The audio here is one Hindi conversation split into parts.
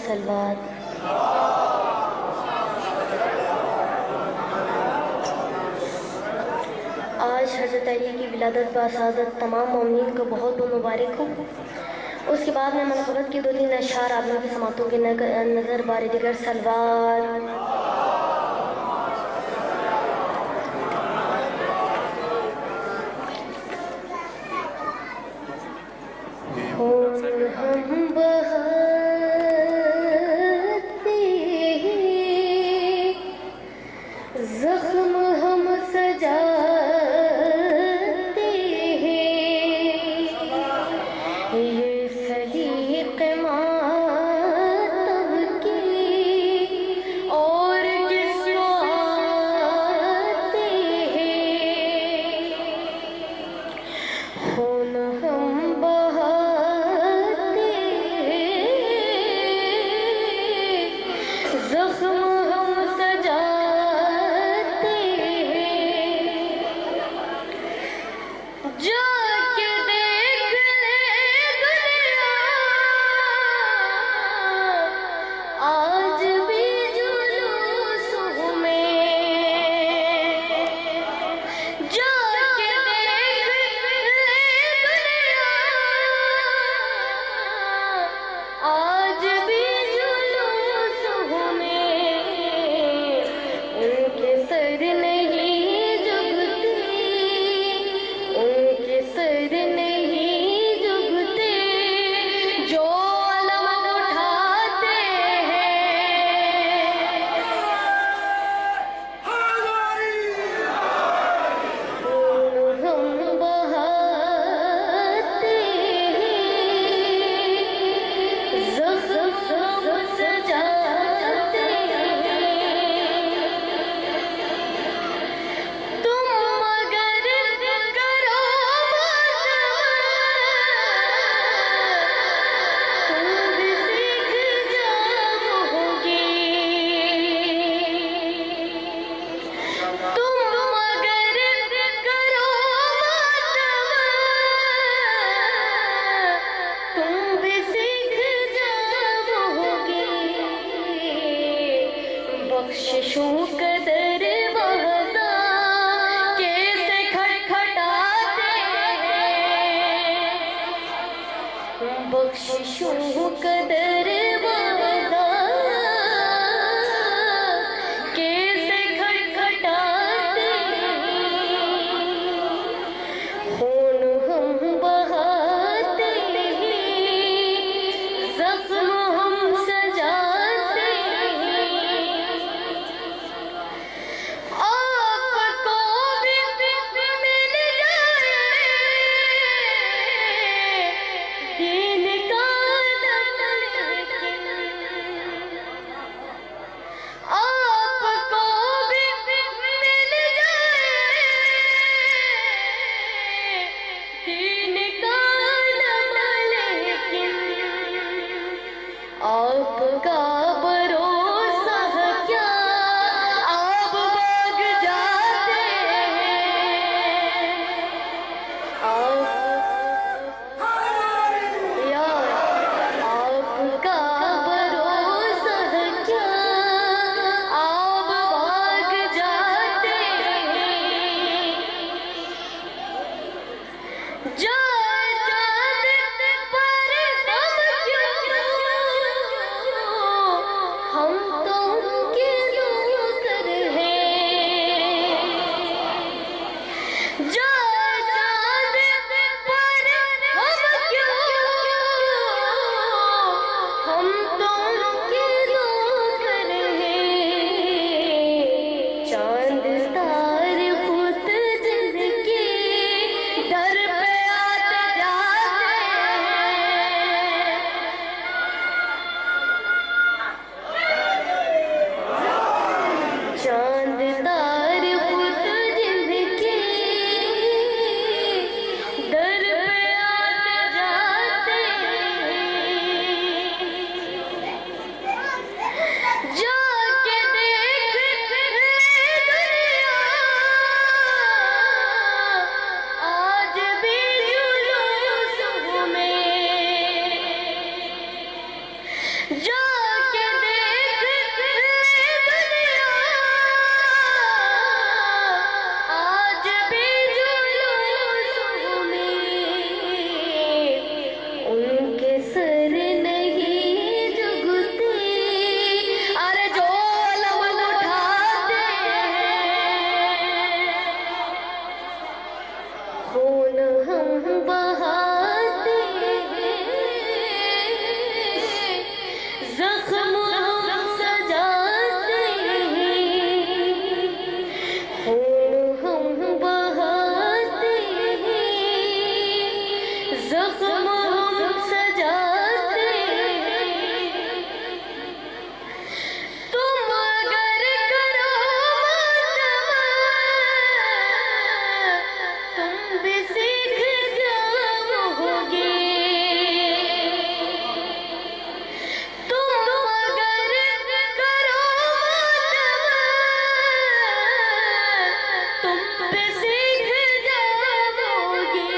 सलवात। आज हज़रत अली की विलादत बासादत तमाम मोमिनीन को बहुत बहुत मुबारक हो। उसके बाद में मनक़बत की 2-3 अशआर आप लोगों की समातों के नज़र बारे दिगर सलवार। हम बहाते हैं, ज़ख्म हम सजाते हैं, ये सलीक़ मातम की और किसको आते हैं। खून हम ज़ख्म हम सजाते हैं, जाके देख ले दुनिया आज भी जुलूसों में, जाके देख ले दुनिया आज भी सर नहीं जुगते, उनके सर नहीं जुगते, जो अलम उठाते हैं। खून हम बहाते हैं, ज़ख्म हम सजाते हैं। बख्शिशों का दरवाज़ा कैसे खटखटाते हैं, बख्शिशों का दरवाज़ा कैसे खटखटाते हैं। खून हम बहाते हैं, ज़ख्म हम सजाते हैं। आपको भी मिल जाए दीन का भी सीख जाओगे। तुम अगर करो तुम भी सीख जाओगे।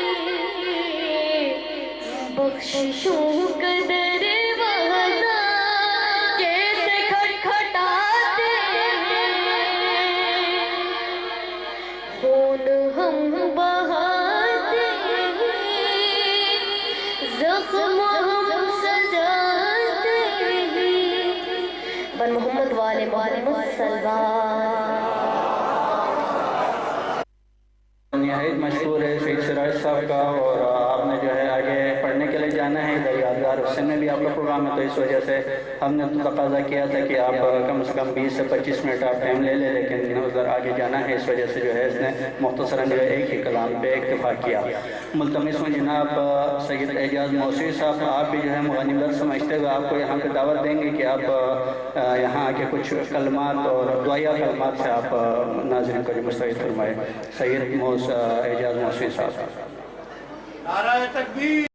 बख्शिशों का दरवाजा कैसे खटखटाते हैं, खून हम बहाते हैं, जख्म हम सजाते हैं। बन मोहम्मद वाले मोहम्मद सल्लल्लाहु। निहायत मशहूर है सईद सिराज साहब का, और आपने जो है आगे पढ़ने के लिए जाना है इधर यादगार हुसैन में भी आपका प्रोग्राम है, तो इस वजह से हमने तो तकाजा किया था कि आप कम से कम 20 से 25 मिनट आप टाइम ले लें, लेकिन उधर आगे जाना है, इस वजह से जो है इसने मुख्तसरन जो है एक ही कलाम पे इक्तफा किया। मुल्तमिस हूँ जनाब सैयद एजाज मौसूरी साहब, आप भी जो है मुग़न्निमत समझते हुए आपको यहाँ पे दावत देंगे कि आप यहाँ आके कुछ कलमात और दुआया कलमात से आप नाज़रीन को मुस्तफ़िद फरमाए। सैयद एजाज मौसूरी साहब। नारा तकबीर।